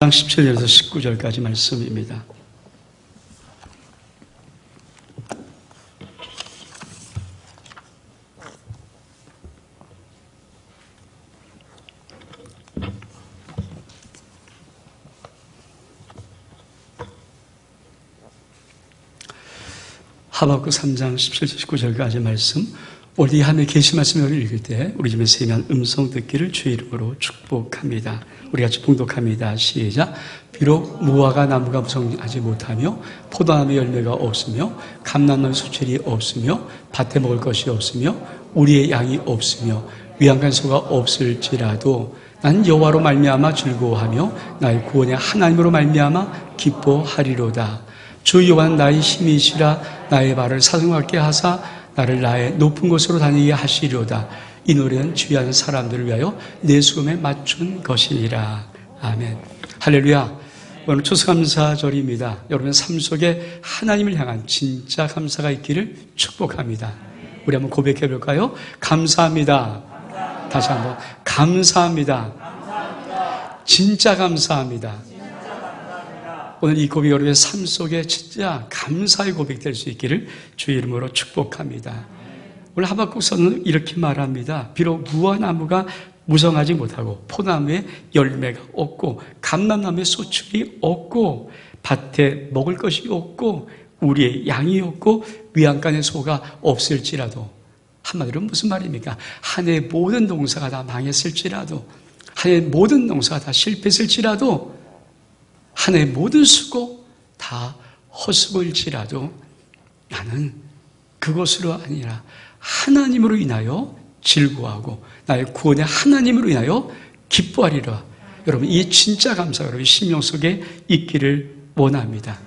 17절에서 19절까지 말씀입니다. 하박국 3장 17절 19절까지 말씀, 오늘 이 하늘 계시 말씀을 읽을 때 우리 집에 세미한 음성 듣기를 주의 이름으로 축복합니다. 우리 같이 봉독합니다. 시작. 비록 무화과 나무가 무성하지 못하며 포도나무 열매가 없으며 감람나무 수철이 없으며 밭에 먹을 것이 없으며 우리의 양이 없으며 위안간소가 없을지라도 난 여호와로 말미암아 즐거워하며 나의 구원의 하나님으로 말미암아 기뻐하리로다. 주 여호와는 나의 힘이시라. 나의 발을 사슴같게 하사 나를 나의 높은 곳으로 다니게 하시리로다. 이 노래는 주의하는 사람들을 위하여 내 수금에 맞춘 것이니라. 아멘. 할렐루야. 오늘 추수감사절입니다. 여러분의 삶 속에 하나님을 향한 진짜 감사가 있기를 축복합니다. 우리 한번 고백해 볼까요? 감사합니다. 감사합니다. 다시 한번 감사합니다. 감사합니다. 진짜 감사합니다. 오늘 이 고백 여러분의 삶 속에 진짜 감사의 고백 될 수 있기를 주의 이름으로 축복합니다. 오늘 하박국서는 이렇게 말합니다. 비록 무화과나무가 무성하지 못하고 포도나무에 열매가 없고 감람나무에 소출이 없고 밭에 먹을 것이 없고 우리의 양이 없고 위안간의 소가 없을지라도, 한마디로 무슨 말입니까? 한 해의 모든 농사가 다 망했을지라도, 한 해의 모든 농사가 다 실패했을지라도, 한 해의 모든 수고 다 헛수고일지라도 나는 그것으로 아니라 하나님으로 인하여 즐거워하고 나의 구원의 하나님으로 인하여 기뻐하리라. 여러분, 이 진짜 감사가 여러분 심령 속에 있기를 원합니다.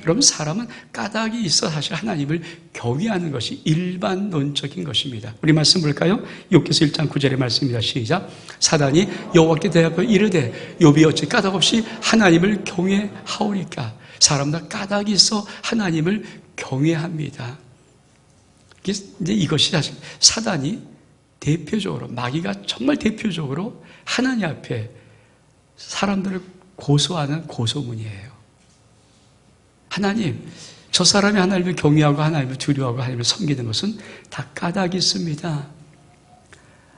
여러분, 사람은 까닭이 있어 사실 하나님을 경외하는 것이 일반론적인 것입니다. 우리 말씀 볼까요? 욥기서 1장 9절의 말씀입니다. 시작. 사단이 여호와께 대하여 이르되 욥이 어찌 까닭 없이 하나님을 경외하오리까. 사람 다 까닭이 있어 하나님을 경외합니다. 이제 이것이 사실 사단이 대표적으로, 마귀가 정말 대표적으로 하나님 앞에 사람들을 고소하는 고소문이에요. 하나님, 저 사람이 하나님을 경외하고 하나님을 두려워하고 하나님을 섬기는 것은 다 까닭이 있습니다.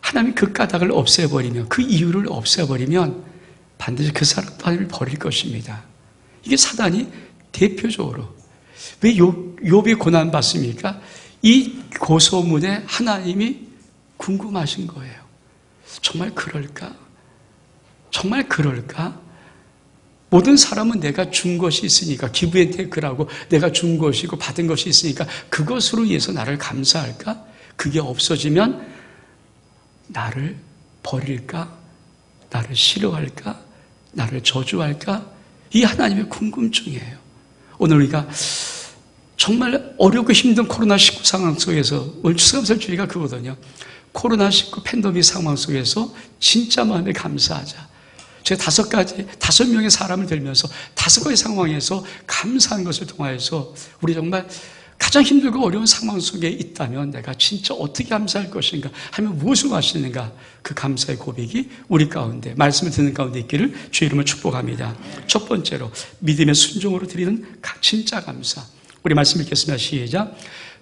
하나님이 그 까닭을 없애버리면, 그 이유를 없애버리면 반드시 그 사람도 하나님을 버릴 것입니다. 이게 사단이 대표적으로. 왜 욥이 고난받습니까? 이 고소문에 하나님이 궁금하신 거예요. 정말 그럴까? 정말 그럴까? 모든 사람은 내가 준 것이 있으니까, 기브 앤 테이크라고 내가 준 것이고 받은 것이 있으니까 그것으로 인해서 나를 감사할까? 그게 없어지면 나를 버릴까? 나를 싫어할까? 나를 저주할까? 이 하나님의 궁금증이에요. 오늘 우리가 정말 어렵고 힘든 코로나19 상황 속에서, 오늘 추수감사절 주의가 그거거든요. 코로나19 팬데믹 상황 속에서 진짜 마음에 감사하자. 제가 5명의 사람을 들면서 5가지 상황에서 감사한 것을 통하여서 우리 정말 가장 힘들고 어려운 상황 속에 있다면 내가 진짜 어떻게 감사할 것인가 하면 무엇을 하시는가, 그 감사의 고백이 우리 가운데, 말씀을 듣는 가운데 있기를 주의 이름으로 축복합니다. 첫 번째로 믿음의 순종으로 드리는 진짜 감사. 우리 말씀 읽겠습니다. 시작.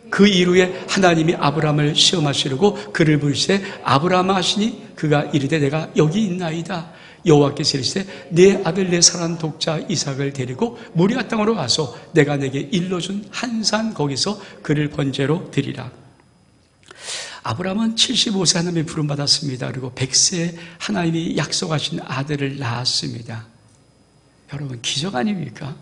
그 이후에 하나님이 아브라함을 시험하시려고 그를 부르시되 아브라함아 하시니 그가 이르되 내가 여기 있나이다. 여호와께서 이르시되 내 아들 내 사랑하는 독자 이삭을 데리고 모리아 땅으로 가서 내가 내게 일러준 한 산 거기서 그를 번제로 드리라. 아브라함은 75세 하나님의 부름받았습니다. 그리고 100세에 하나님이 약속하신 아들을 낳았습니다. 여러분, 기적 아닙니까?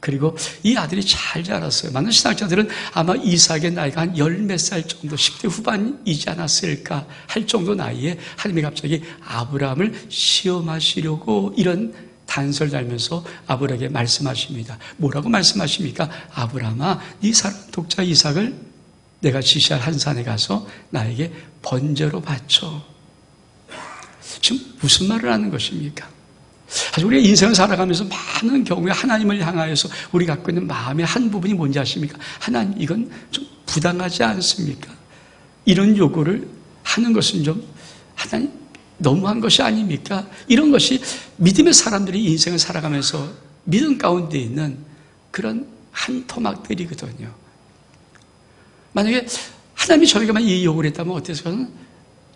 그리고 이 아들이 잘 자랐어요. 많은 신학자들은 아마 이삭의 나이가 한 10몇 살 정도, 10대 후반이지 않았을까 할 정도 나이에 하나님이 갑자기 아브라함을 시험하시려고 이런 단서를 달면서 아브라함에게 말씀하십니다. 뭐라고 말씀하십니까? 아브라함아, 네 사랑하는 독자 이삭을 내가 지시할 한 산에 가서 나에게 번제로 바쳐. 지금 무슨 말을 하는 것입니까? 사실 우리가 인생을 살아가면서 많은 경우에 하나님을 향하여서 우리 갖고 있는 마음의 한 부분이 뭔지 아십니까? 하나님, 이건 좀 부당하지 않습니까? 이런 요구를 하는 것은 좀 하나님 너무한 것이 아닙니까? 이런 것이 믿음의 사람들이 인생을 살아가면서 믿음 가운데 있는 그런 한 토막들이거든요. 만약에 하나님이 저에게만 이 요구를 했다면 어땠을까요?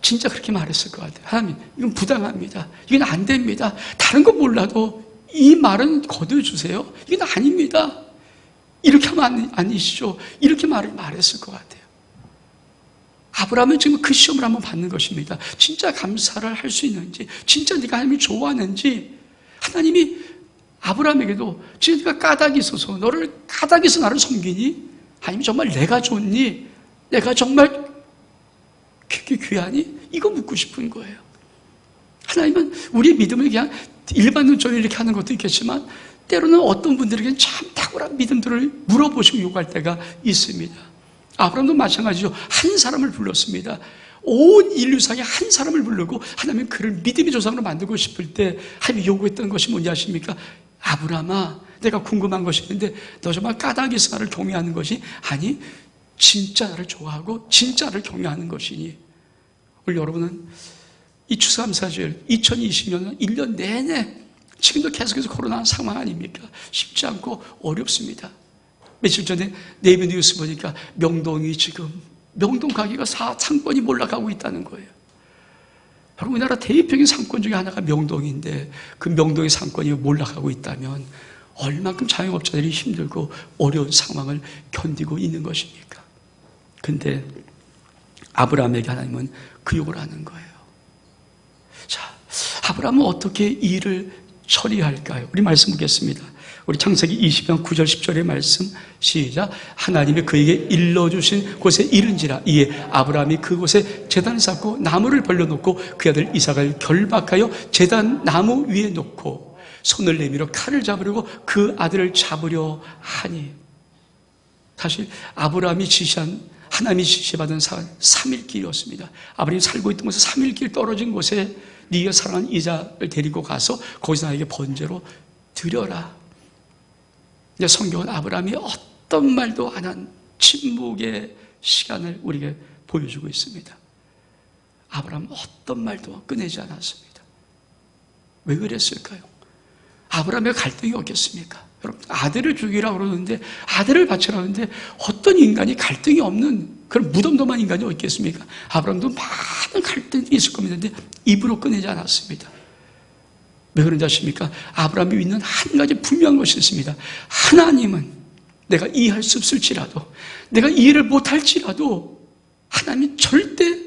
진짜 그렇게 말했을 것 같아요. 하나님, 이건 부당합니다. 이건 안 됩니다. 다른 건 몰라도 이 말은 거둬주세요. 이건 아닙니다. 이렇게 하면 아니시죠. 이렇게 말했을 것 같아요. 아브라함은 지금 그 시험을 한번 받는 것입니다. 진짜 감사를 할 수 있는지, 진짜 네가 하나님을 좋아하는지, 하나님이 아브라함에게도 진짜 네가 까닭이 있어서 너를 까닭에서 나를 섬기니? 아니면 정말 내가 좋니? 내가 정말 그렇게 귀하니? 이거 묻고 싶은 거예요. 하나님은 우리의 믿음을 그냥 일반 눈적으로 이렇게 하는 것도 있겠지만 때로는 어떤 분들에게는 참 탁월한 믿음들을 물어보시고 요구할 때가 있습니다. 아브라함도 마찬가지죠. 한 사람을 불렀습니다. 온 인류상에 한 사람을 부르고 하나님은 그를 믿음의 조상으로 만들고 싶을 때 하나님이 요구했던 것이 뭔지 아십니까? 아브라함아, 내가 궁금한 것이 있는데 너 정말 까닭이 있어 나를 경외하는 것이 아니 진짜 나를 좋아하고 진짜 나를 경외하는 것이니. 우리 여러분은 이 추수감사절 2020년은 1년 내내 지금도 계속해서 코로나 상황 아닙니까? 쉽지 않고 어렵습니다. 며칠 전에 네이버 뉴스 보니까 명동이 지금 명동 가게가 상권이 몰락하고 있다는 거예요. 여러분 우리나라 대표적인 상권 중에 하나가 명동인데 그 명동의 상권이 몰락하고 있다면 얼만큼 자영업자들이 힘들고 어려운 상황을 견디고 있는 것입니까? 근데 아브라함에게 하나님은 그 요구를 하는 거예요. 자, 아브라함은 어떻게 이 일을 처리할까요? 우리 말씀 보겠습니다. 우리 창세기 20장 9절 10절의 말씀 시작. 하나님이 그에게 일러주신 곳에 이른지라 이에 아브라함이 그곳에 제단을 쌓고 나무를 벌려놓고 그 아들 이삭을 결박하여 제단 나무 위에 놓고 손을 내밀어 칼을 잡으려고 그 아들을 잡으려 하니. 사실 아브라함이 지시한 하나님이 지시받은 사은 3일길이었습니다. 아브라함이 살고 있던 곳에 3일길 떨어진 곳에 네가 사랑하는 이삭을 데리고 가서 거기서 나에게 번제로 드려라. 이제 성경은 아브라함이 어떤 말도 안 한 침묵의 시간을 우리에게 보여주고 있습니다. 아브라함은 어떤 말도 꺼내지 않았습니다. 왜 그랬을까요? 아브라함의 갈등이 없겠습니까? 여러분, 아들을 주기라고 그러는데, 아들을 바치라고 하는데, 어떤 인간이 갈등이 없는 그런 무덤덤한 인간이 없겠습니까? 아브라함도 많은 갈등이 있을 겁니다. 근데 입으로 꺼내지 않았습니다. 왜 그런지 아십니까? 아브라함이 믿는 한 가지 분명한 것이 있습니다. 하나님은 내가 이해할 수 없을지라도, 내가 이해를 못할지라도, 하나님이 절대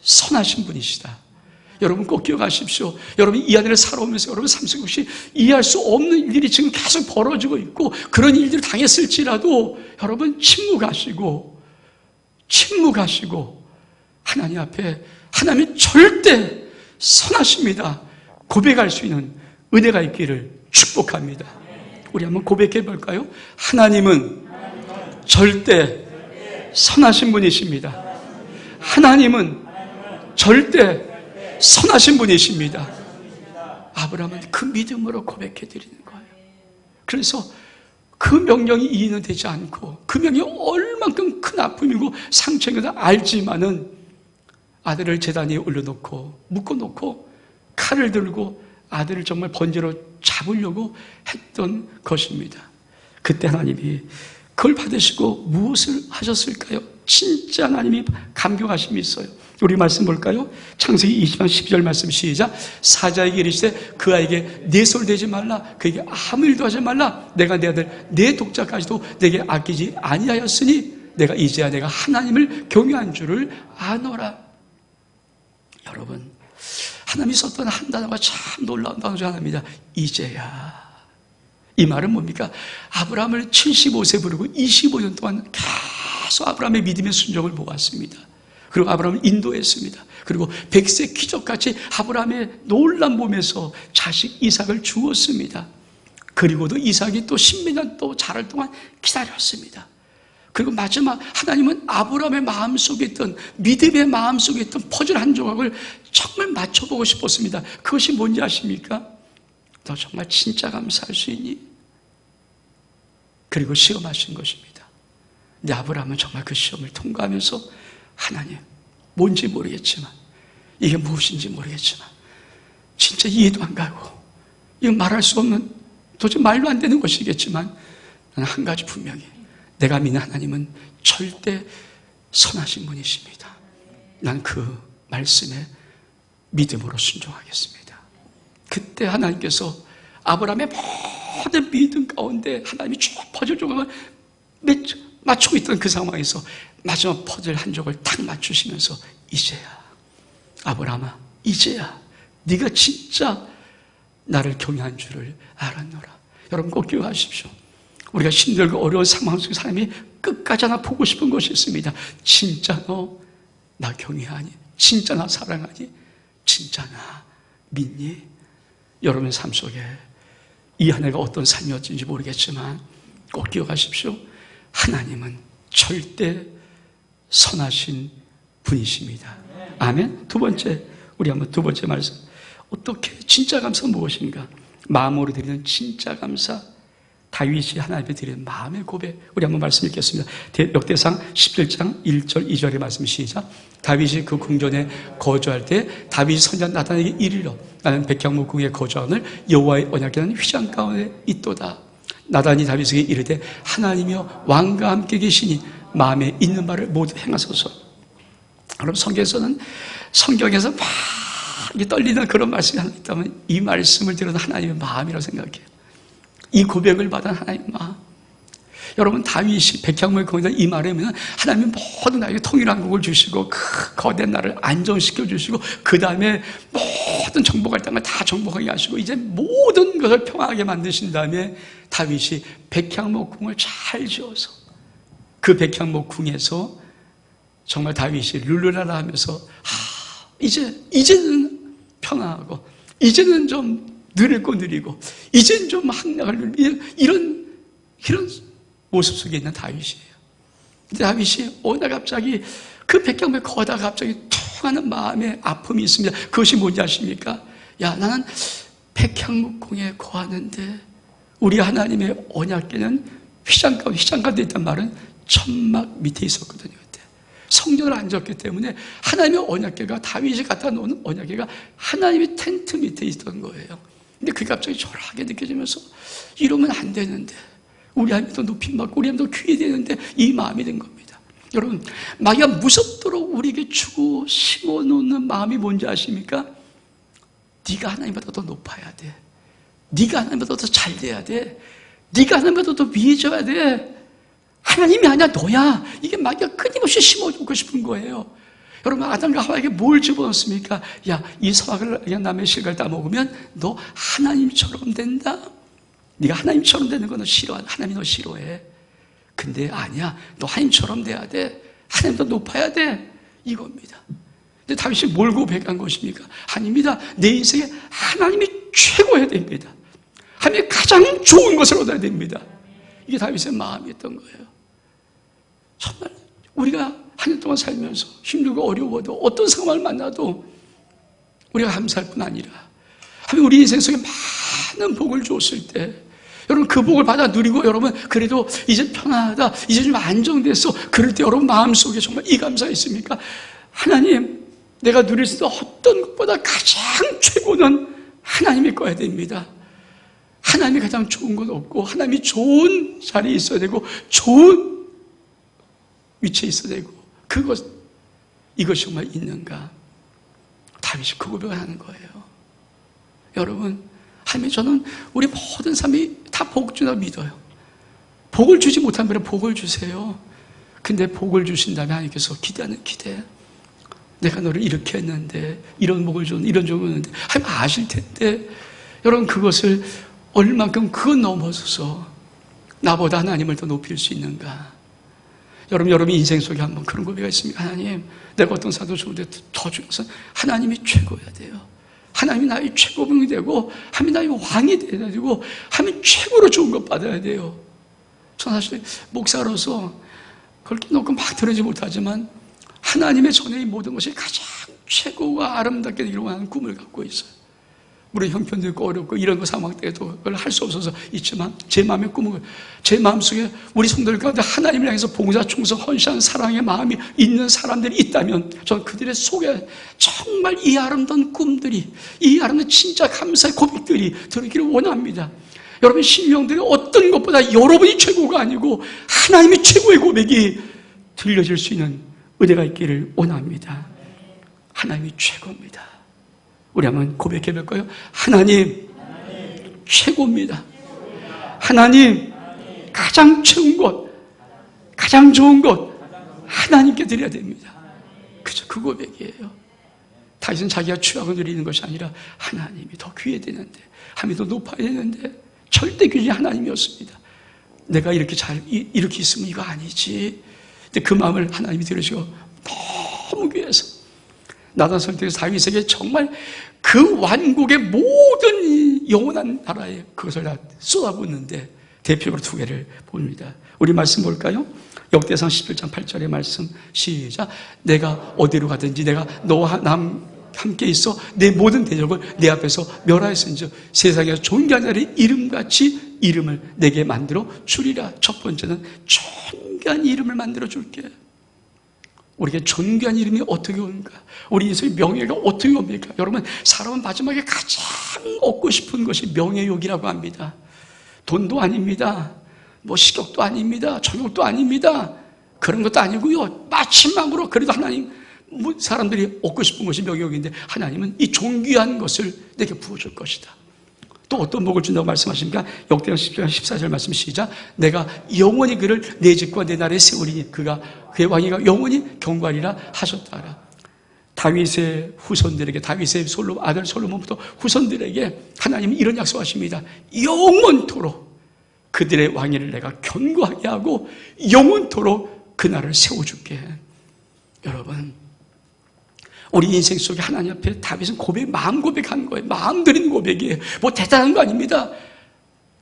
선하신 분이시다. 여러분 꼭 기억하십시오. 여러분 이 안을 살아오면서 여러분 삶 속에 혹시 이해할 수 없는 일이 지금 계속 벌어지고 있고 그런 일들을 당했을지라도 여러분 침묵하시고 하나님 앞에 하나님이 절대 선하십니다. 고백할 수 있는 은혜가 있기를 축복합니다. 우리 한번 고백해 볼까요? 하나님은 절대 선하신 분이십니다. 하나님은 절대 선하신 분이십니다. 아브라함은 그 믿음으로 고백해 드리는 거예요. 그래서 그 명령이 이해는 되지 않고 그 명령이 얼만큼 큰 아픔이고 상처인가 알지만은 아들을 제단 위에 올려놓고 묶어놓고 칼을 들고 아들을 정말 번제로 잡으려고 했던 것입니다. 그때 하나님이 그걸 받으시고 무엇을 하셨을까요? 진짜 하나님이 감격하심이 있어요. 우리 말씀 볼까요? 창세기 20장 12절 말씀 시작. 사자에게 이르시되 그 아이에게 내 손을 대지 말라. 그에게 아무 일도 하지 말라. 내가 내 아들 내 독자까지도 내게 아끼지 아니하였으니 내가 이제야 내가 하나님을 경외한 줄을 아노라. 여러분 하나님이 썼던 한 단어가 참 놀라운 단어 중 하나입니다. 이제야. 이 말은 뭡니까? 아브라함을 75세 부르고 25년 동안 계속 아브라함의 믿음의 순종을 보았습니다. 그리고 아브라함을 인도했습니다. 그리고 100세 기적같이 아브라함의 놀란 몸에서 자식 이삭을 주었습니다. 그리고도 이삭이 또 10몇 년 또 자랄 동안 기다렸습니다. 그리고 마지막 하나님은 아브라함의 마음속에 있던 믿음의 마음속에 있던 퍼즐 한 조각을 정말 맞춰보고 싶었습니다. 그것이 뭔지 아십니까? 너 정말 진짜 감사할 수 있니? 그리고 시험하신 것입니다. 근데 아브라함은 정말 그 시험을 통과하면서 하나님, 뭔지 모르겠지만 이게 무엇인지 모르겠지만 진짜 이해도 안 가고 이거 말할 수 없는 도저히 말도 안 되는 것이겠지만 나는 한 가지 분명히 내가 믿는 하나님은 절대 선하신 분이십니다. 난 그 말씀에 믿음으로 순종하겠습니다. 그때 하나님께서 아브라함의 모든 믿음 가운데 하나님이 쭉 퍼즐 조각을 맞추고 있던 그 상황에서 마지막 퍼즐 한 쪽을 탁 맞추시면서 이제야 아브라함아 이제야 네가 진짜 나를 경외한 줄을 알았노라. 여러분 꼭 기억하십시오. 우리가 힘들고 어려운 상황 속에 사람이 끝까지 하나 보고 싶은 것이 있습니다. 진짜 너 나 경외하니? 진짜 나 사랑하니? 진짜 나 믿니? 여러분 삶 속에 이 한 해가 어떤 삶이었는지 모르겠지만 꼭 기억하십시오. 하나님은 절대 선하신 분이십니다. 아멘. 두 번째, 우리 한번 두 번째 말씀. 어떻게 진짜 감사는 무엇인가? 마음으로 드리는 진짜 감사. 다윗이 하나님께 드리는 마음의 고백. 우리 한번 말씀 읽겠습니다. 역대상 17장 1절 2절의 말씀 시작. 다윗이 그 궁전에 거주할 때 다윗이 선지자 나단에게 이르러 나는 백향목궁에 거주하오늘 여호와의 언약궤는 휘장 가운데 있도다. 나단이 다윗에게 이르되 하나님이여 왕과 함께 계시니 마음에 있는 말을 모두 행하소서. 그럼 성경에서 막 떨리는 그런 말씀이 하나 있다면 이 말씀을 들은 하나님의 마음이라고 생각해요. 이 고백을 받은 하나님의 마음. 여러분 다윗이 백향목에 거기다 이 말을 하면 하나님은 모든 나에게 통일한 국을 주시고 그 거대한 나를 안정시켜 주시고 그 다음에 모든 정복할 땅을 다 정복하게 하시고 이제 모든 것을 평안하게 만드신 다음에 다윗이 백향목궁을 잘 지어서 그 백향목궁에서 정말 다윗이 룰루라라 하면서 이제는 평안하고 이제는 좀 느리고 이제는 좀 항락을 이런 모습 속에 있는 다윗이에요. 다윗이 어느 날 갑자기 그 백향목에 거다가 갑자기 툭 하는 마음의 아픔이 있습니다. 그것이 뭔지 아십니까? 야, 나는 백향목궁에 거하는데 우리 하나님의 언약궤는 휘장 가운데 있단 말은 천막 밑에 있었거든요. 그때 성전을 안 졌기 때문에 하나님의 언약궤가 다윗이 갖다 놓은 언약궤가 하나님의 텐트 밑에 있던 거예요. 근데 그게 갑자기 초라하게 느껴지면서 이러면 안 되는데 우리 하나님도 높임받고 우리 하나님도 귀해야 되는데 이 마음이 된 겁니다. 여러분 마귀가 무섭도록 우리에게 주고 심어놓는 마음이 뭔지 아십니까? 네가 하나님보다 더 높아야 돼. 네가 하나님보다 더 잘 돼야 돼. 네가 하나님보다 더 위해져야 돼. 하나님이 아니야 너야. 이게 마귀가 끊임없이 심어주고 싶은 거예요. 여러분 아담과 하와에게 뭘 집어넣습니까? 야, 이 사과를 남의 실과를 따먹으면 너 하나님처럼 된다. 네가 하나님처럼 되는 거 너 싫어하는 하나님이 너 싫어해. 근데 아니야. 너 하나님처럼 돼야 돼. 하나님도 높아야 돼. 이겁니다. 근데 다윗이 뭘 고백한 것입니까? 하나님이다. 내 인생에 하나님이 최고여야 됩니다. 하나님이 가장 좋은 것을 얻어야 됩니다. 이게 다윗의 마음이었던 거예요. 정말 우리가 한 해 동안 살면서 힘들고 어려워도 어떤 상황을 만나도 우리가 감사할 뿐 아니라 하나님 우리 인생 속에 많은 복을 줬을 때 여러분 그 복을 받아 누리고 여러분 그래도 이제 편안하다 이제 좀 안정됐어 그럴 때 여러분 마음속에 정말 이 감사가 있습니까? 하나님 내가 누릴 수 있는 어떤 것보다 가장 최고는 하나님이 꺼야 됩니다. 하나님이 가장 좋은 건 없고 하나님이 좋은 자리에 있어야 되고 좋은 위치에 있어야 되고 이것이 정말 있는가? 다윗이 그 고백을 하는 거예요. 여러분 하나님 저는 우리 모든 삶이 다 복 주나 믿어요. 복을 주지 못한 분은 복을 주세요. 근데 복을 주신다면 하나님께서 기대하는 기대. 내가 너를 이렇게 했는데 이런 복을 줬는데 이런 종을 줬는데 하나님 아실 텐데 여러분 그것을 얼만큼 그것 넘어서서 나보다 하나님을 더 높일 수 있는가? 여러분 인생 속에 한번 그런 고백이 있습니다. 하나님 내가 어떤 사도 좋은데 더 중요해서 하나님이 최고여야 돼요. 하나님이 나의 최고봉이 되고 하나님이 나의 왕이 되어야 되고 하나님이 최고로 좋은 것 받아야 돼요. 저는 사실 목사로서 그걸 놓고 막 들으지 못하지만 하나님의 전에 이 모든 것이 가장 최고와 아름답게 되기를 원하는 꿈을 갖고 있어요. 물론 형편도 있고 어렵고 이런 거 상황 때도 그걸 할 수 없어서 있지만 제 마음의 꿈은 제 마음속에 우리 성도들 가운데 하나님을 향해서 봉사, 충성, 헌신하는 사랑의 마음이 있는 사람들이 있다면 저는 그들의 속에 정말 이 아름다운 꿈들이, 이 아름다운 진짜 감사의 고백들이 들어있기를 원합니다. 여러분 심령들이 어떤 것보다 여러분이 최고가 아니고 하나님이 최고의 고백이 들려질 수 있는 은혜가 있기를 원합니다. 하나님이 최고입니다. 우리 한번 고백해 볼까요? 하나님 최고입니다. 하나님 가장 최고인 것, 가장 좋은 것 하나님께 드려야 됩니다. 그죠? 그 고백이에요. 다윗은 자기가 취하고 누리는 것이 아니라 하나님이 더 귀해야 되는데, 하나님이 더 높아야 되는데 절대 귀중이 하나님이었습니다. 내가 이렇게 이렇게 있으면 이거 아니지. 근데 그 마음을 하나님이 들으시고 너무 귀해서 나단 선택에서 다윗에게 정말 그 완국의 모든 영원한 나라에 그것을 다 쏟아붓는데 대표적으로 두 개를 봅니다. 우리 말씀 볼까요? 역대상 11장 8절의 말씀 시작. 내가 어디로 가든지 내가 너와 함께 있어 내 모든 대적을 내 앞에서 멸하였은즉 세상에서 존귀한 자의 이름같이 이름을 내게 만들어 주리라. 첫 번째는 존귀한 이름을 만들어 줄게. 우리에게 존귀한 이름이 어떻게 옵니까? 우리 인생의 명예가 어떻게 옵니까? 여러분, 사람은 마지막에 가장 얻고 싶은 것이 명예욕이라고 합니다. 돈도 아닙니다. 뭐 식욕도 아닙니다. 정욕도 아닙니다. 그런 것도 아니고요. 마지막으로 그래도 하나님, 사람들이 얻고 싶은 것이 명예욕인데 하나님은 이 존귀한 것을 내게 부어줄 것이다. 또 어떤 복을 준다고 말씀하십니까? 역대상 10장 14절 말씀 시작. 내가 영원히 그를 내 집과 내 나라에 세우리니 그의 왕위가 영원히 경과하리라 하셨다라. 다윗의 후손들에게, 다윗의 아들 솔로몬부터 후손들에게 하나님은 이런 약속하십니다. 영원토록 그들의 왕위를 내가 견고하게 하고 영원토록 그 나라를 세워줄게. 여러분, 우리 인생 속에 하나님 앞에 다윗은 마음 고백한 거예요. 마음 드린 고백이에요. 뭐 대단한 거 아닙니다.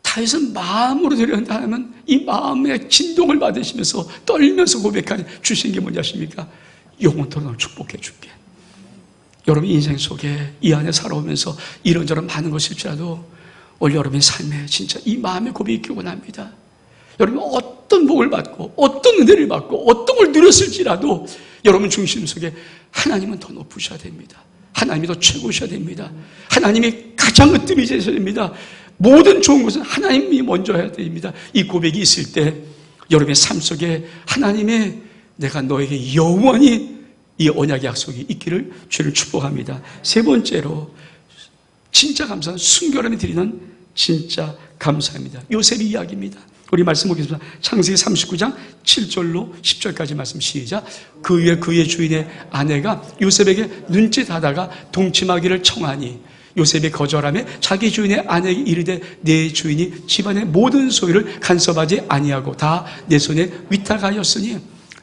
다윗은 마음으로 드렸는데 하나님은 이 마음의 진동을 받으시면서 떨면서 고백하는 주신 게 뭔지 아십니까? 영원토록 너를 축복해 줄게. 여러분 인생 속에 이 안에 살아오면서 이런저런 많은 것일지라도 오늘 여러분의 삶에 진짜 이 마음의 고백이 있기 원합니다. 여러분 어떤 복을 받고 어떤 은혜를 받고 어떤 걸 누렸을지라도 여러분 중심 속에 하나님은 더 높으셔야 됩니다. 하나님이 더 최고셔야 됩니다. 하나님이 가장 으뜸이셔야 됩니다. 모든 좋은 것은 하나님이 먼저 해야 됩니다. 이 고백이 있을 때 여러분의 삶 속에 하나님의 내가 너에게 영원히 이 언약의 약속이 있기를 주를 축복합니다. 세 번째로 진짜 감사는 순결함에 드리는 진짜 감사입니다. 요셉의 이야기입니다. 우리 말씀 보겠습니다. 창세기 39장 7절로 10절까지 말씀 시작. 그 후에 그의 주인의 아내가 요셉에게 눈짓하다가 동침하기를 청하니 요셉이 거절하며 자기 주인의 아내에게 이르되 내 주인이 집안의 모든 소유를 간섭하지 아니하고 다 내 손에 위탁하였으니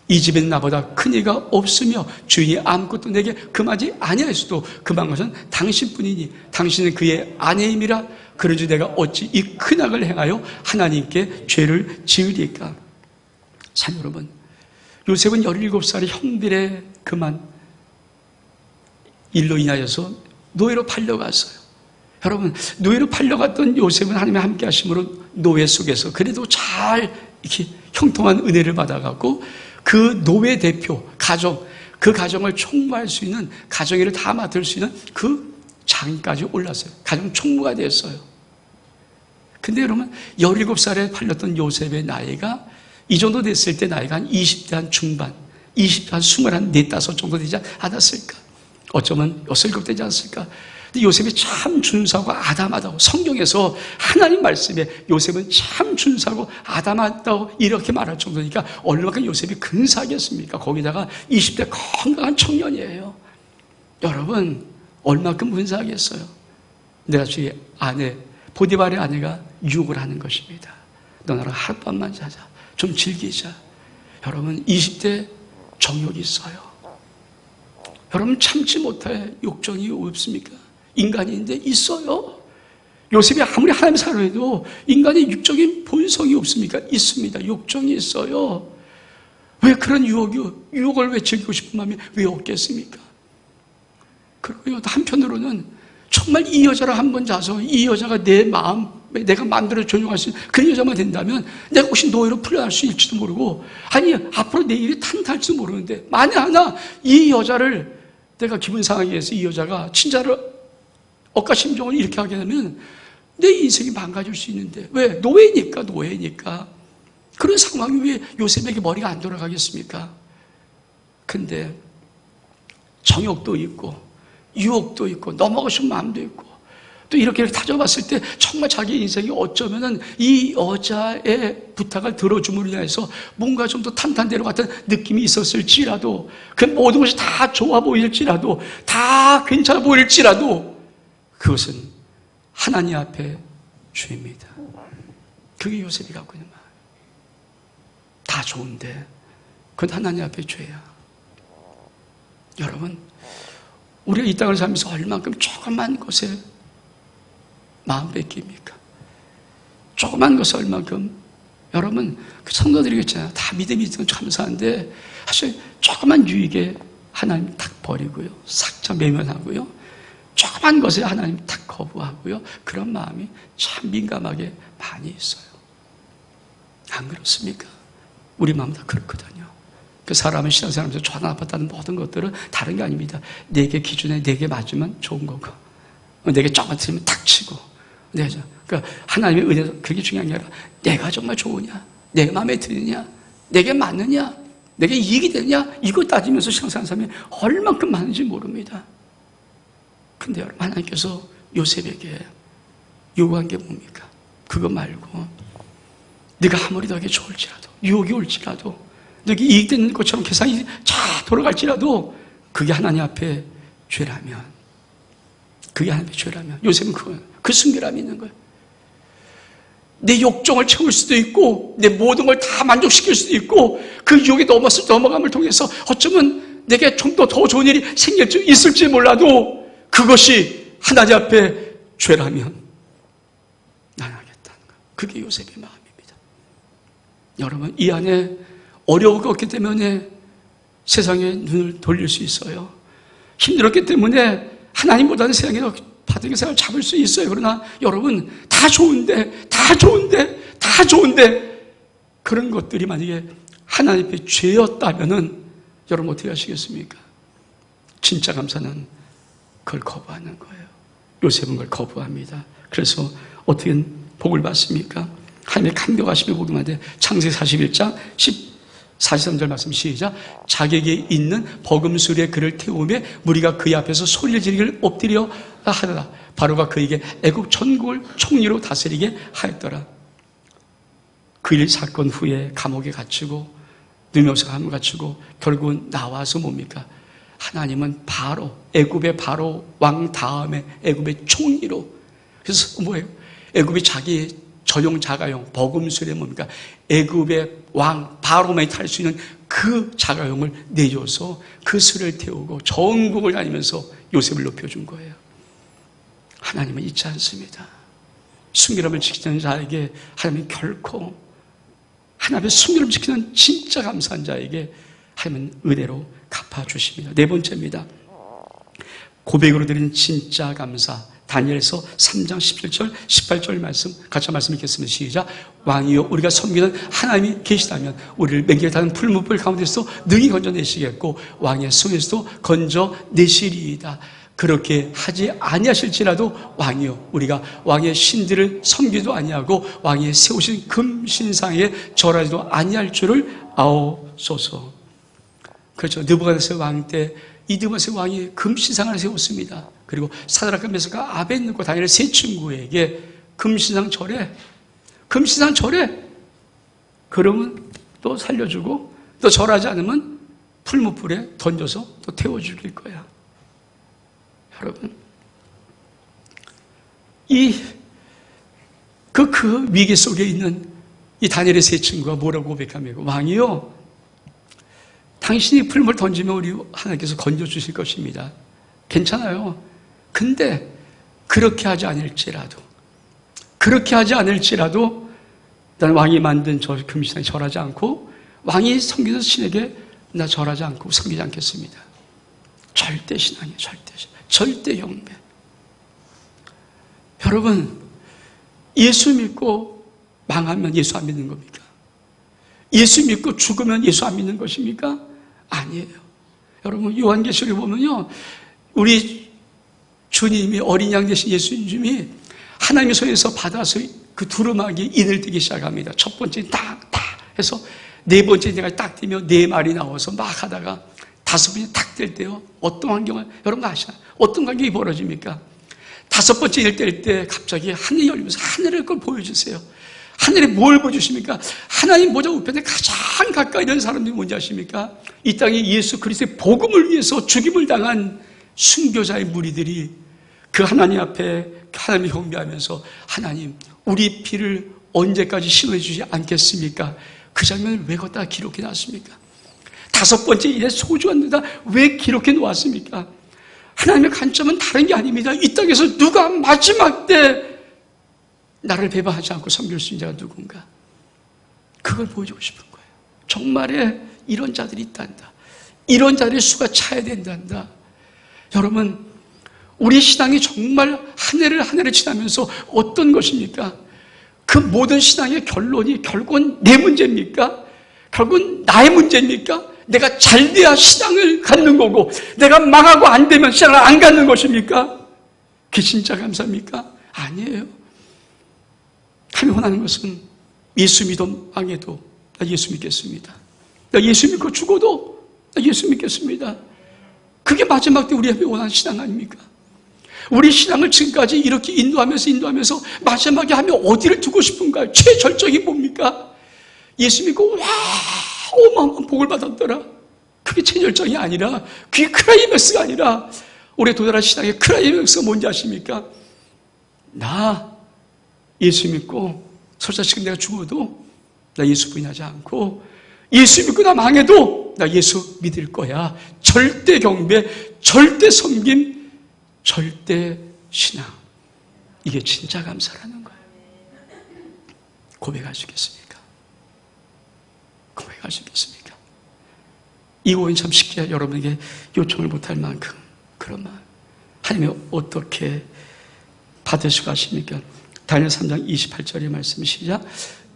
이 집에는 나보다 큰 이가 없으며 주인이 아무것도 내게 금하지 아니하였어도 금한 것은 당신뿐이니 당신은 그의 아내임이라. 그런즉 내가 어찌 이 큰 악을 행하여 하나님께 죄를 지으리까. 참 여러분, 요셉은 17살의 형들의 그만 일로 인하여서 노예로 팔려갔어요. 여러분, 노예로 팔려갔던 요셉은 하나님의 함께 하심으로 노예 속에서 그래도 잘 이렇게 형통한 은혜를 받아갖고 그 노예 대표 가정, 그 가정을 총무할 수 있는, 가정일을 다 맡을 수 있는 그 장까지 올랐어요. 가정 총무가 됐어요. 근데 여러분 17살에 팔렸던 요셉의 나이가 이 정도 됐을 때 나이가 한 20대 한 중반, 20대 한 24, 5 정도 되지 않았을까? 어쩌면 6, 7 되지 않았을까? 근데 요셉이 참 준수하고 아담하다고, 성경에서 하나님 말씀에 요셉은 참 준수하고 아담하다고 이렇게 말할 정도니까 얼마큼 요셉이 근사하겠습니까? 거기다가 20대 건강한 청년이에요. 여러분 얼마큼 근사하겠어요? 내가 주의 아내 보디발의 아내가 유혹을 하는 것입니다. 너 나랑 하룻밤만 자자, 좀 즐기자. 여러분 20대 정욕이 있어요. 여러분 참지 못할 욕정이 없습니까? 인간인데 있어요. 요셉이 아무리 하나님의 사람이라도 인간의 육적인 본성이 없습니까? 있습니다. 욕정이 있어요. 왜 그런 유혹을 왜 즐기고 싶은 마음이 왜 없겠습니까? 그리고 한편으로는 정말 이 여자랑 한번 자서 이 여자가 내 마음, 내가 만들어 조용할 수 있는 그 여자만 된다면 내가 혹시 노예로 풀려날 수 있을지도 모르고, 아니 앞으로 내 일이 탄탄할지도 모르는데, 만에 하나 이 여자를 내가 기분 상하게 해서 이 여자가 친자를 억가심정을 이렇게 하게 되면 내 인생이 망가질 수 있는데, 왜? 노예니까. 그런 상황이 왜 요셉에게 머리가 안 돌아가겠습니까? 근데 정욕도 있고 유혹도 있고 넘어가고 싶은 마음도 있고, 또 이렇게 다져봤을 때 정말 자기 인생이 어쩌면은 이 여자의 부탁을 들어줌으로 인해서 뭔가 좀 더 탄탄대로 같은 느낌이 있었을지라도, 그 모든 것이 다 좋아 보일지라도, 다 괜찮아 보일지라도, 그것은 하나님 앞에 죄입니다. 그게 요셉이 갖고 있는 마음. 다 좋은데 그건 하나님 앞에 죄야. 여러분, 우리가 이 땅을 살면서 얼만큼 조그만 것에 마음 뺏깁니까? 조그만 것에 얼만큼. 여러분, 그 성도들이 있잖아요. 다 믿음이 있으면 감사한데 사실 조그만 유익에 하나님 탁 버리고요, 삭자 매면하고요, 조그만 것에 하나님 탁 거부하고요, 그런 마음이 참 민감하게 많이 있어요. 안 그렇습니까? 우리 마음 다 그렇거든요. 그 사람은 신앙생활하면서 전화받았다는 모든 것들은 다른 게 아닙니다. 내게 기준에 내게 맞으면 좋은 거고, 내게 조금 틀리면 탁 치고, 그러니까 하나님의 은혜가 그게 중요한 게 아니라 내가 정말 좋으냐, 내 마음에 드느냐, 내게 맞느냐, 내게 이익이 되느냐, 이거 따지면서 신앙생활하는 사람이 얼만큼 많은지 모릅니다. 근데 여러분, 하나님께서 요셉에게 요구한 게 뭡니까? 그거 말고 네가 아무리 너에게 좋을지라도, 유혹이 올지라도, 너에게 이익되는 것처럼 계산이 잘 돌아갈지라도 그게 하나님 앞에 죄라면, 그게 하나님 앞에 죄라면, 요셉은 그 순결함이 있는 거예요. 내 욕정을 채울 수도 있고 내 모든 걸 다 만족시킬 수도 있고, 그 유혹에 넘어감을 통해서 어쩌면 내게 좀 더 좋은 일이 있을지 몰라도 그것이 하나님 앞에 죄라면 나는 하겠다는 거예요. 그게 요셉의 마음입니다. 여러분, 이 안에 어려움이 없기 때문에 세상에 눈을 돌릴 수 있어요. 힘들었기 때문에 하나님보다는 세상에서 받은 생각을 잡을 수 있어요. 그러나 여러분, 다 좋은데 그런 것들이 만약에 하나님 앞에 죄였다면은 여러분 어떻게 하시겠습니까? 진짜 감사는 그걸 거부하는 거예요. 요셉은 그걸 거부합니다. 그래서 어떻게 복을 받습니까? 하나님의 감격하심에 복이 많은데, 창세기 41장 43절 말씀 시작. 자기에게 있는 버금술에 그를 태우며 무리가 그의 앞에서 소리를 지르기를 엎드려 하더라. 바로가 그에게 애굽 전국을 총리로 다스리게 하였더라. 그 일 사건 후에 감옥에 갇히고 누명서 감옥에 갇히고 결국은 나와서 뭡니까? 하나님은 바로, 애굽의 바로 왕 다음에 애굽의 총리로. 그래서 뭐예요? 애굽이 자기의 전용 자가용, 버금술에 뭡니까? 애굽의 왕 바로만이 탈 수 있는 그 자가용을 내줘서 그 술을 태우고 전국을 다니면서 요셉을 높여준 거예요. 하나님은 잊지 않습니다. 순결함을 지키는 자에게 하나님은 결코, 하나님의 순결함을 지키는 진짜 감사한 자에게 하나님은 은혜로 갚아주십니다. 네 번째입니다. 고백으로 드리는 진짜 감사. 다니엘서 3장 17절 18절 말씀 같이 말씀 읽겠습니다. 시작. 왕이여, 우리가 섬기는 하나님이 계시다면 우리를 맹렬히 타는 풀무불 가운데서 능히 건져내시겠고 왕의 손에서도 건져내시리이다. 그렇게 하지 아니하실지라도 왕이여, 우리가 왕의 신들을 섬기도 아니하고 왕의 세우신 금신상에 절하지도 아니할 줄을 아옵소서. 그렇죠. 느부갓네살 왕 때 이 느부갓네살 왕이 금신상을 세웠습니다. 그리고 사드락과 메삭과 아벳느고 다니엘 세 친구에게 금신상 절해. 그러면 또 살려주고, 또 절하지 않으면 풀무불에 던져서 또 태워 죽일 거야. 여러분, 그 위기 속에 있는 이 다니엘의 세 친구가 뭐라고 고백합니까? 왕이요, 당신이 풀무를 던지면 우리 하나님께서 건져주실 것입니다. 괜찮아요. 근데 그렇게 하지 않을지라도 나는 왕이 만든 저 금신상에 절하지 않고 왕이 섬기는 신에게 나 절하지 않고 섬기지 않겠습니다. 절대 신앙이에요. 절대 경배. 여러분, 예수 믿고 망하면 예수 안 믿는 겁니까? 예수 믿고 죽으면 예수 안 믿는 것입니까? 아니에요. 여러분, 요한계시록에 보면요, 우리 주님이 어린 양 되신 예수님이 하나님의 손에서 받아서 그 두루마기 인을 띄기 시작합니다. 첫 번째 딱딱 해서 네 번째 내가 딱 띄면 네 마리 나와서 막 하다가 다섯 번째 딱 뗄 때요, 어떤 환경을 여러분 아시나요? 어떤 환경이 벌어집니까? 다섯 번째 일 뗄 때 갑자기 하늘이 열리면서 하늘의 걸 보여주세요. 하늘에 뭘 보여주십니까? 하나님 보좌 우편에 가장 가까이 있는 사람들이 뭔지 아십니까? 이 땅에 예수 그리스도의 복음을 위해서 죽임을 당한 순교자의 무리들이 그 하나님 앞에 하나님을 경배하면서 하나님, 우리 피를 언제까지 심어주지 않겠습니까? 그 장면을 왜 걷다가 기록해 놨습니까? 다섯 번째 일에 소중한 데다 왜 기록해 놓았습니까? 하나님의 관점은 다른 게 아닙니다. 이 땅에서 누가 마지막 때 나를 배반하지 않고 섬길 수 있는 자가 누군가? 그걸 보여주고 싶은 거예요. 정말에 이런 자들이 있단다. 이런 자들의 수가 차야 된단다. 여러분, 우리 신앙이 정말 한 해를 한 해를 지나면서 어떤 것입니까? 그 모든 신앙의 결론이 결국은 내 문제입니까? 결국은 나의 문제입니까? 내가 잘 돼야 신앙을 갖는 거고 내가 망하고 안 되면 신앙을 안 갖는 것입니까? 그게 진짜 감사합니까? 아니에요. 하나님 원하는 것은 예수 믿어 망해도 나 예수 믿겠습니다. 나 예수 믿고 죽어도 나 예수 믿겠습니다. 그게 마지막 때 우리 앞에 원하는 신앙 아닙니까? 우리 신앙을 지금까지 이렇게 인도하면서 마지막에 하면 어디를 두고 싶은가요? 최절정이 뭡니까? 예수 믿고 와 어마어마한 복을 받았더라. 그게 최절정이 아니라 그게 크라이맥스가 아니라 우리의 도달한 신앙의 크라이맥스가 뭔지 아십니까? 나 예수 믿고 설사 지금 내가 죽어도 나 예수 부인하지 않고 예수 믿고 나 망해도 나 예수 믿을 거야. 절대 경배, 절대 섬김, 절대 신앙. 이게 진짜 감사라는 거예요. 고백할 수 있겠습니까? 고백할 수 있겠습니까? 이 고백은 참 쉽게 여러분에게 요청을 못할 만큼 그런 마음. 하나님이 어떻게 받으시고 하십니까? 다니엘 3장 28절의 말씀 시작.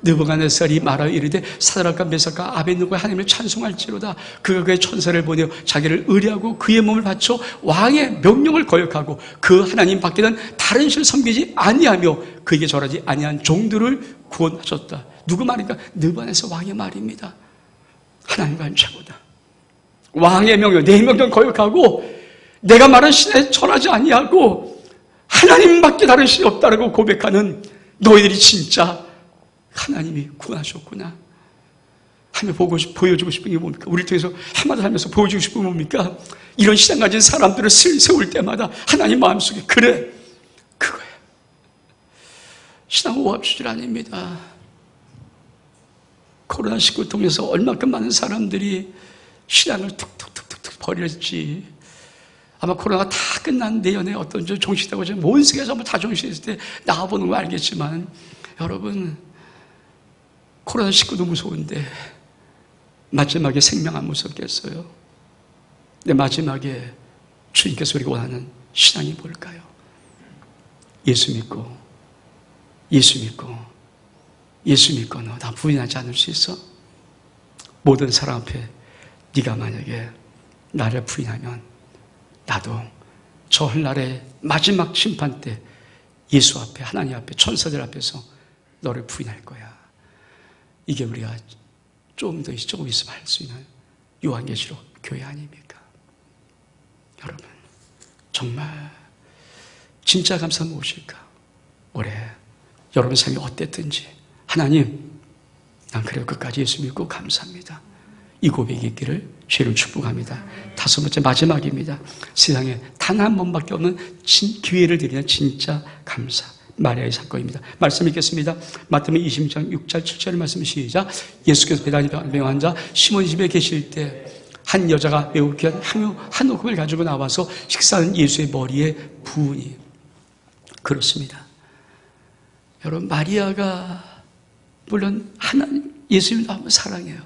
느부갓네살이 말하여 이르되 사드락과 메삭과 아벳느고가 하나님을 찬송할지로다. 그가 그의 천사를 보내어 자기를 의뢰하고 그의 몸을 바쳐 왕의 명령을 거역하고 그 하나님 밖에는 다른 신을 섬기지 아니하며 그에게 절하지 아니한 종들을 구원하셨다. 누구 말입니까? 느부갓네살 왕의 말입니다. 하나님과는 최고다. 왕의 명령, 내 명령 거역하고 내가 말한 신에 절하지 아니하고 하나님밖에 다른 신이 없다라고 고백하는 너희들이 진짜 하나님이 구원하셨구나. 하며 보여주고 싶은 게 뭡니까? 우리를 통해서 한마디 하면서 보여주고 싶은 게 뭡니까? 이런 신앙 가진 사람들을 세울 때마다 하나님 마음속에 그래, 그거야. 신앙은 오합주질 아닙니다. 코로나19 통해서 얼마큼 많은 사람들이 신앙을 툭툭툭툭 버렸지. 아마 코로나가 다 끝난 내년에 어떤 종식되고 온 세계가 전부 다 종식됐을 때 나와보는 거 알겠지만 여러분, 코로나19도 무서운데 마지막에 생명 안 무섭겠어요? 근데 마지막에 주님께서 우리가 원하는 신앙이 뭘까요? 예수 믿고 너 나 부인하지 않을 수 있어? 모든 사람 앞에 네가 만약에 나를 부인하면 나도 저 헐날의 마지막 심판 때 예수 앞에, 하나님 앞에, 천사들 앞에서 너를 부인할 거야. 이게 우리가 조금 있으면 할 수 있는 요한계시록 교회 아닙니까? 여러분, 정말 진짜 감사 무엇일까? 올해 여러분 삶이 어땠든지 하나님, 난 그래도 끝까지 예수 믿고 감사합니다. 이 고백이 있기를 주를 축복합니다. 다섯 번째 마지막입니다. 세상에 단 한 번밖에 없는 기회를 드리는 진짜 감사. 마리아의 사건입니다. 말씀 읽겠습니다. 마태복음 20장 6절 7절의 말씀 시작. 예수께서 배단이 병한 자 시몬 집에 계실 때 한 여자가 매우 귀한 한 옥합을 가지고 나와서 식사하는 예수의 머리에 부으니. 그렇습니다. 여러분, 마리아가 물론 하나님 예수님을 너무 사랑해요.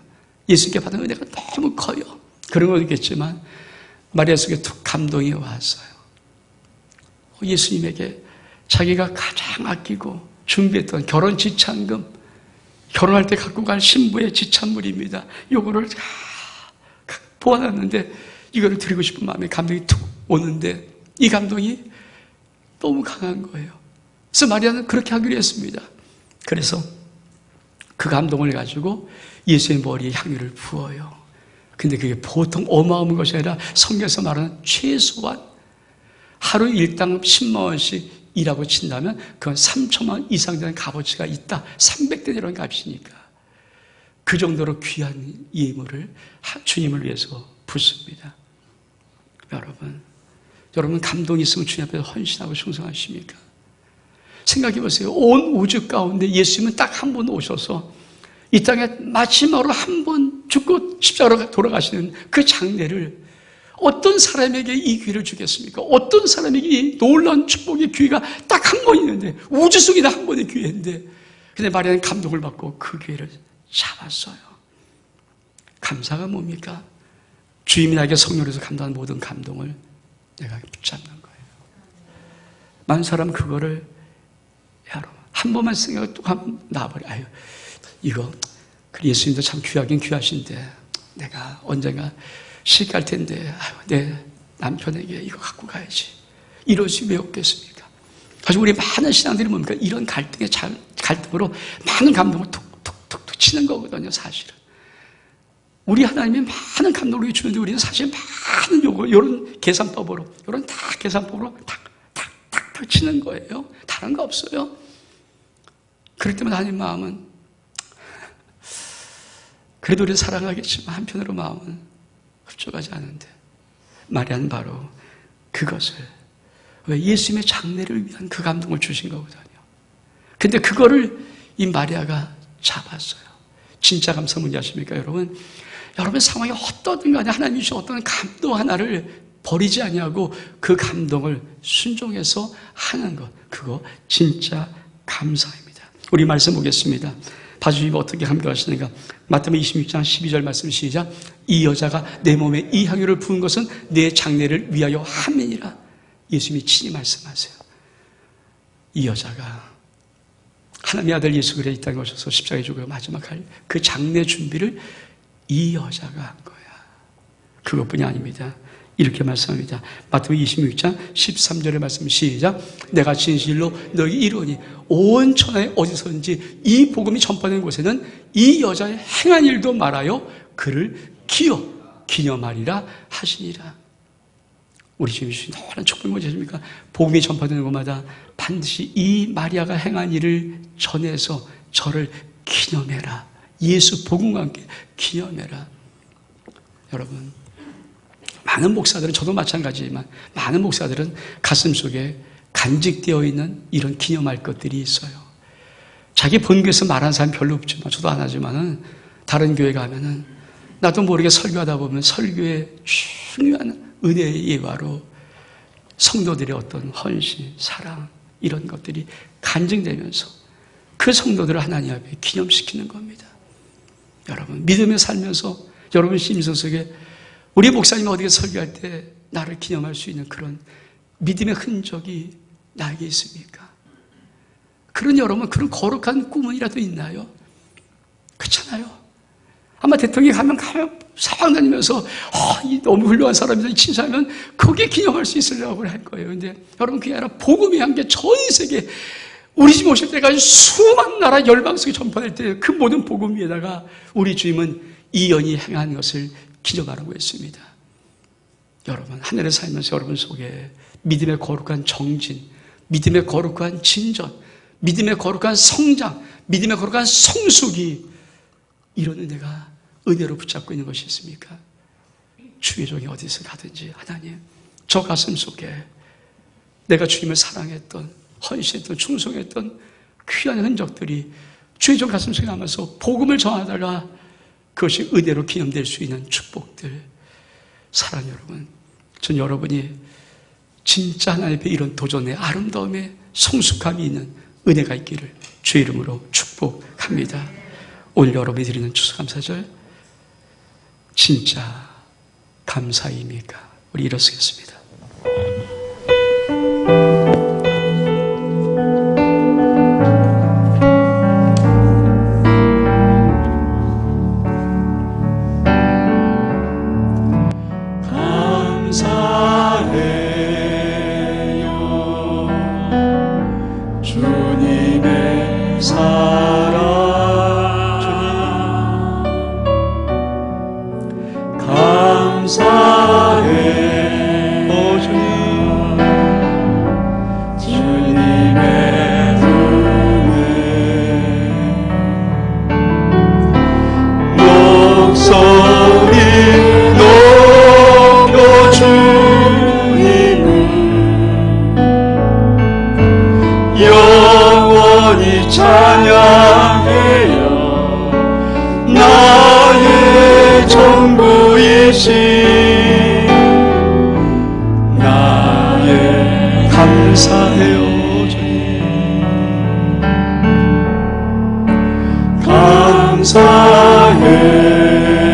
예수님께 받은 은혜가 너무 커요. 그런 건 있겠지만 마리아 속에 툭 감동이 왔어요. 예수님에게 자기가 가장 아끼고 준비했던 결혼 지참금, 결혼할 때 갖고 갈 신부의 지참물입니다. 요거를 보아놨는데 이거를 드리고 싶은 마음에 감동이 툭 오는데 이 감동이 너무 강한 거예요. 그래서 마리아는 그렇게 하기로 했습니다. 그래서 그 감동을 가지고 예수의 머리에 향유를 부어요. 근데 그게 보통 어마어마한 것이 아니라 성경에서 말하는 최소한 하루 일당 10만 원씩 이라고 친다면 그건 3천만 원 이상 되는 값어치가 있다. 300대 이런 값이니까. 그 정도로 귀한 예물을 주님을 위해서 붓습니다. 여러분 감동이 있으면 주님 앞에서 헌신하고 충성하십니까? 생각해 보세요. 온 우주 가운데 예수님은 딱 한 번 오셔서 이 땅에 마지막으로 한 번 죽고 십자가로 돌아가시는 그 장례를 어떤 사람에게 이 기회를 주겠습니까? 어떤 사람에게 이 놀라운 축복의 기회가 딱 한 번 있는데 우주 속에 한 번의 기회인데 근데 마리아는 감동을 받고 그 기회를 잡았어요. 감사가 뭡니까? 주님이 나에게 성령으로서 감당한 모든 감동을 내가 붙잡는 거예요. 많은 사람은 그거를 여러분 한 번만 생각하고 또 한 번 놔버려. 아유 이거 예수님도 참 귀하긴 귀하신데 내가 언젠가 시갈 텐데 아유, 내 남편에게 이거 갖고 가야지. 이럴 수 왜 없겠습니까? 사실 우리 많은 신앙들이 뭡니까? 이런 갈등으로 많은 감동을 툭툭툭툭 치는 거거든요. 사실은 우리 하나님이 많은 감동을 주는데 우리는 사실 많은 이런 계산법으로 이런 다 계산법으로 탁탁탁탁 치는 거예요. 다른 거 없어요. 그럴 때마다 하나님 마음은 그래도 우리는 사랑하겠지만 한편으로 마음은 흡족하지 않은데 마리아는 바로 그것을 왜 예수님의 장례를 위한 그 감동을 주신 거거든요. 근데 그거를 이 마리아가 잡았어요. 진짜 감사 뭔지 아십니까 여러분? 여러분 상황이 어떠든 간에 하나님이 주신 어떤 감동 하나를 버리지 아니하고 그 감동을 순종해서 하는 것, 그거 진짜 감사입니다. 우리 말씀 보겠습니다. 봐주시면 어떻게 감격하시는가? 마태복음 26장 12절 말씀 시작. 이 여자가 내 몸에 이 향유를 부은 것은 내 장례를 위하여 함이니라. 예수님이 친히 말씀하세요. 이 여자가 하나님의 아들 예수 그리스도의 이 땅에 오셔서 십자가에 죽어 마지막 할 그 장례 준비를 이 여자가 한 거야. 그것뿐이 아닙니다. 이렇게 말씀합니다. 마태복음 26장 13절의 말씀 시작. 내가 진실로 너희 이루니 온 천하에 어디서든지 이 복음이 전파되는 곳에는 이 여자의 행한 일도 말하여 그를 기념하리라 하시니라. 우리 주님이 주신 노란 축복이 뭐지 아십니까? 복음이 전파되는 곳마다 반드시 이 마리아가 행한 일을 전해서 저를 기념해라. 예수 복음과 함께 기념해라. 여러분 많은 목사들은 저도 마찬가지지만 많은 목사들은 가슴속에 간직되어 있는 이런 기념할 것들이 있어요. 자기 본교에서 말하는 사람 별로 없지만 저도 안 하지만은 다른 교회 가면은 나도 모르게 설교하다 보면 설교의 중요한 은혜의 예화로 성도들의 어떤 헌신, 사랑 이런 것들이 간증되면서 그 성도들을 하나님 앞에 기념시키는 겁니다. 여러분 믿음에 살면서 여러분 심성 속에 우리 목사님이 어디에 설교할 때 나를 기념할 수 있는 그런 믿음의 흔적이 나에게 있습니까? 그런 여러분 그런 거룩한 꿈은이라도 있나요? 그렇잖아요. 아마 대통령이 가면 사방 다니면서 너무 훌륭한 사람이다 칭찬하면 거기에 기념할 수 있으려고 할 거예요. 근데 여러분 그게 아니라 복음이 한 게 전 세계 우리 집 오실 때까지 수많은 나라 열방 속에 전파될 때 그 모든 복음 위에다가 우리 주님은 이 연이 행한 것을 기념하라고 했습니다. 여러분 하늘에 살면서 여러분 속에 믿음의 거룩한 정진, 믿음의 거룩한 진전, 믿음의 거룩한 성장, 믿음의 거룩한 성숙이 이런 은혜가 은혜로 붙잡고 있는 것이 있습니까? 주의 종이 어디서 가든지 하나님 저 가슴 속에 내가 주님을 사랑했던 헌신했던 충성했던 귀한 흔적들이 주의 종 가슴 속에 남아서 복음을 전하다가 그것이 은혜로 기념될 수 있는 축복들. 사랑 여러분, 전 여러분이 진짜 하나님 앞에 이런 도전의 아름다움에 성숙함이 있는 은혜가 있기를 주의 이름으로 축복합니다. 오늘 여러분이 드리는 추수감사절 진짜 감사입니까? 우리 일어서겠습니다. 계신 나의 감사해요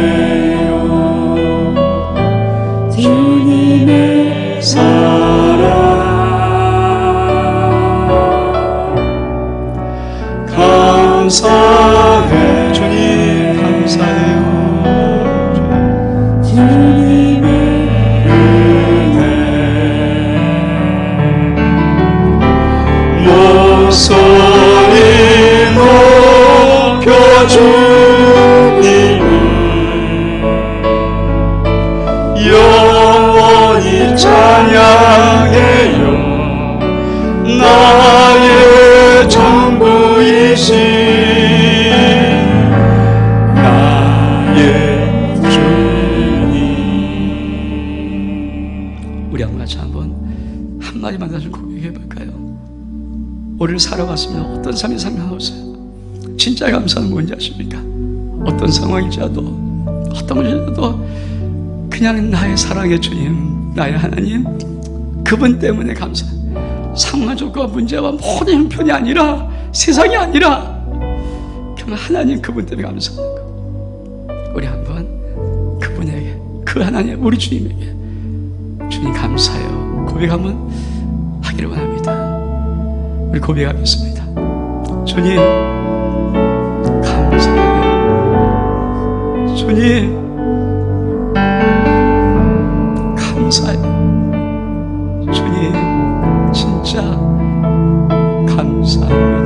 감사해요 주님의 사랑 감사해 주님 감사해요 주님의 은혜 목소리 주님을 영원히 찬양해요 나의 전부이신 나의 주님. 우리 한번 같이 한마디만 다시 고백해 볼까요? 우리를 살아왔으면 어떤 삶이 상관없어요. 진짜 감사는 뭔지 아십니까? 어떤 상황이라도 어떤 일이라도 그냥 나의 사랑의 주님 나의 하나님 그분 때문에 감사. 상황조과 문제와 모든 형편이 아니라 세상이 아니라 그냥 하나님 그분 때문에 감사하는 거. 우리 한번 그분에게 그 하나님 우리 주님에게 주님 감사해요 고백 한번 하기를 원합니다. 우리 고백하겠습니다. 주님 감사해요. 주님 감사해요. 주님 진짜 감사해요.